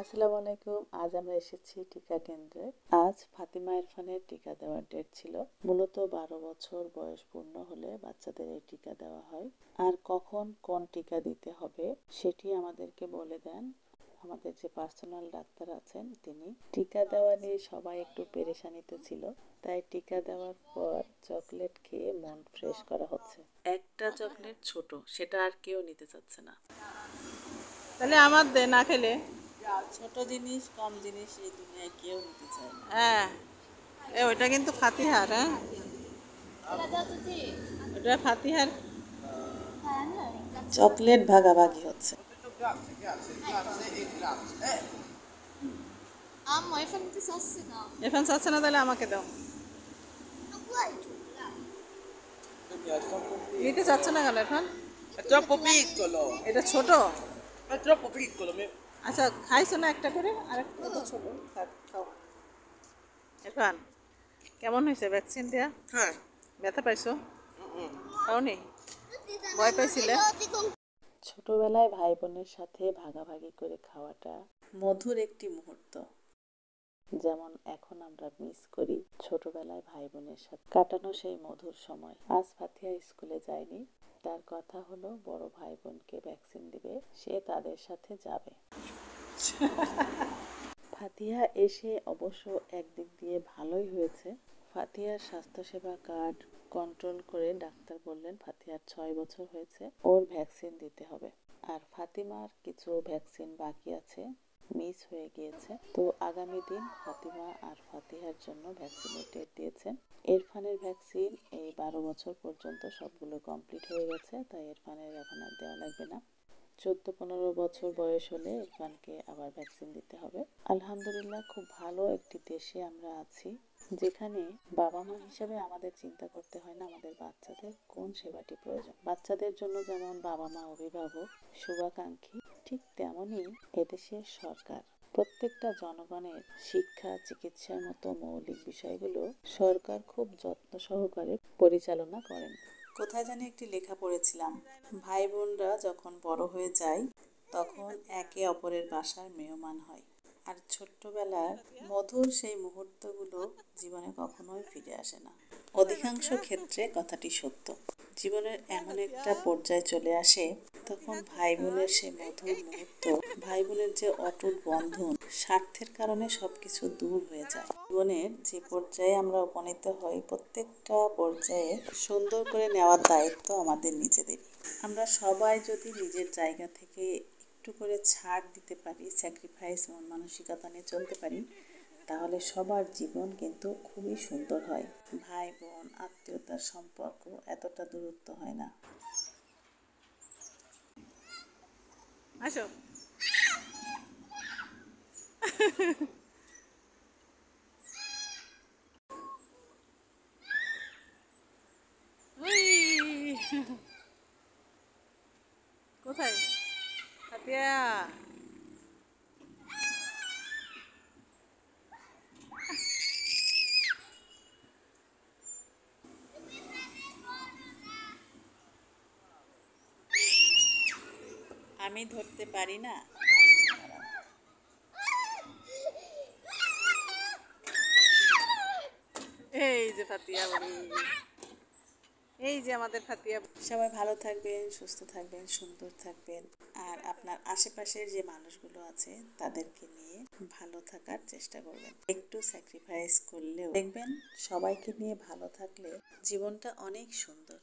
আসসালামু আলাইকুম। আজ আমরা এসেছি টিকা কেন্দ্রে। আজ ফাতিমা ইরফানের টিকা দেওয়ার ডেট ছিল। মূলত 12 বছর বয়স পূর্ণ হলে বাচ্চাদের এই টিকা দেওয়া হয়। আর কখন কোন টিকা দিতে হবে সেটি আমাদেরকে বলে দেন আমাদের যে পার্সোনাল ডাক্তার আছেন তিনি। টিকা দেওয়া নিয়ে সবাই একটু পেরেশানিতে ছিল, তাই টিকা দেওয়ার পর চকলেট খেয়ে মন ফ্রেশ করা হচ্ছে। একটা চকলেট ছোট, সেটা আর কেউ নিতে চাচ্ছে না। তাহলে আমার দে না খেলে। ছোট জিনিস কম জিনিস এই দুনিয়ায় কেউ নিতে চায় না। হ্যাঁ, ওইটা কিন্তু ফাতিহার। হ্যাঁ, ওটা ফাতিহার। চকলেট ভাগাভাগি হচ্ছে। Amo, eu falei que assim não. এখন চাচ্ছে না, তাহলে আমাকে দাও। Não vai. নিতে চাচ্ছে না কেন এখন? È troppo piccolo, এটা ছোট। è troppo piccolo. আচ্ছা, খাইছো না একটা করে? আর একটা তো ছোট। থাক, খাও। এখন কেমন হয়েছে ভ্যাকসিন দেয়া? Eh, ব্যথা পাইছো? খাওনি? ভয় পাইছিলে? ছোটবেলায় ভাই বোনের সাথে ভাগাভাগি করে খাওয়াটা মধুর একটি মুহূর্ত, যেমন এখন আমরা মিস করি ছোটবেলায় ভাই বোনের সাথে কাটানো সেই মধুর সময়। আজ ফাতিহা স্কুলে যায়নি, তার কথা হলো বড় ভাই বোনকে ভ্যাকসিন দিবে, সে তাদের সাথে যাবে। ফাতিহা এসে অবশ্য একদিক দিয়ে ভালোই হয়েছে। ফাতিহার স্বাস্থ্যসেবা কার্ড কন্ট্রোল করে ডাক্তার বললেন ফাতিহার 6 বছর হয়েছে, ওর ভ্যাকসিন দিতে হবে। আর ফাতিমার কিছু ভ্যাকসিন বাকি আছে, মিস হয়ে গিয়েছে। তো আগামী দিন ফাতিমা আর ফাতিহার জন্য ভ্যাকসিনের ডেট দিয়েছেন। ইরফানের ভ্যাকসিন এই 12 বছর পর্যন্ত সবগুলো কমপ্লিট হয়ে গেছে, তাই ইরফানের এখন আর দেওয়া লাগবে না। 14-15 বছর বয়স হলে ইরফানকে আবার ভ্যাকসিন দিতে হবে। আলহামদুলিল্লাহ, খুব ভালো একটি দেশে আমরা আছি, যেখানে বাবা মা হিসেবে আমাদের চিন্তা করতে হয় না আমাদের বাচ্চাদের কোন সেবাটি প্রয়োজন। বাচ্চাদের জন্য যেমন বাবা মা অভিভাবক শুভাকাঙ্ক্ষী, ঠিক তেমনই এদেশের সরকার প্রত্যেকটা জনগণের শিক্ষা চিকিৎসার মতো মৌলিক বিষয়গুলো সরকার খুব যত্ন সহকারে পরিচালনা করেন। কোথায় জানি একটি লেখা পড়েছিলাম, ভাই বোনরা যখন বড় হয়ে যায় তখন একে অপরের বাসার মেহমান হয়, আর ছোট্টবেলার মধুর সেই মুহূর্তগুলো জীবনে কখনোই ফিরে আসে না। অধিকাংশ ক্ষেত্রে কথাটি সত্য। জীবনের এমন একটা পর্যায়ে চলে আসে তখন ভাই বোনের সেই মধুর মুহূর্ত, ভাই বোনের যে অটুট বন্ধন, স্বার্থের কারণে সবকিছু দূর হয়ে যায়। জীবনের যে পর্যায়ে আমরা উপনীত হই, প্রত্যেকটা পর্যায়ে সুন্দর করে নেওয়ার দায়িত্ব আমাদের নিজেদেরই। আমরা সবাই যদি নিজের জায়গা থেকে একটু করে ছাড় দিতে পারি, স্যাক্রিফাইস মন মানসিকতা নিয়ে চলতে পারি, তাহলে সবার জীবন কিন্তু খুবই সুন্দর হয়। ভাই বোন আত্মীয়তার সম্পর্ক এতটা দূরত্ব হয় না। আসো। উই। কোথায় ফাতিয়া? আমি ধরতে পারি না। এই যে ফাতিয়া বলি, এই যে আমাদের ফাতিয়া। সবাই ভালো থাকবেন, সুস্থ থাকবেন, সুন্দর থাকবেন, আর আপনার আশেপাশের যে মানুষগুলো আছে তাদেরকে নিয়ে ভালো থাকার চেষ্টা করবেন। একটু স্যাক্রিফাইস করলেও দেখবেন সবাইকে নিয়ে ভালো থাকলে জীবনটা অনেক সুন্দর।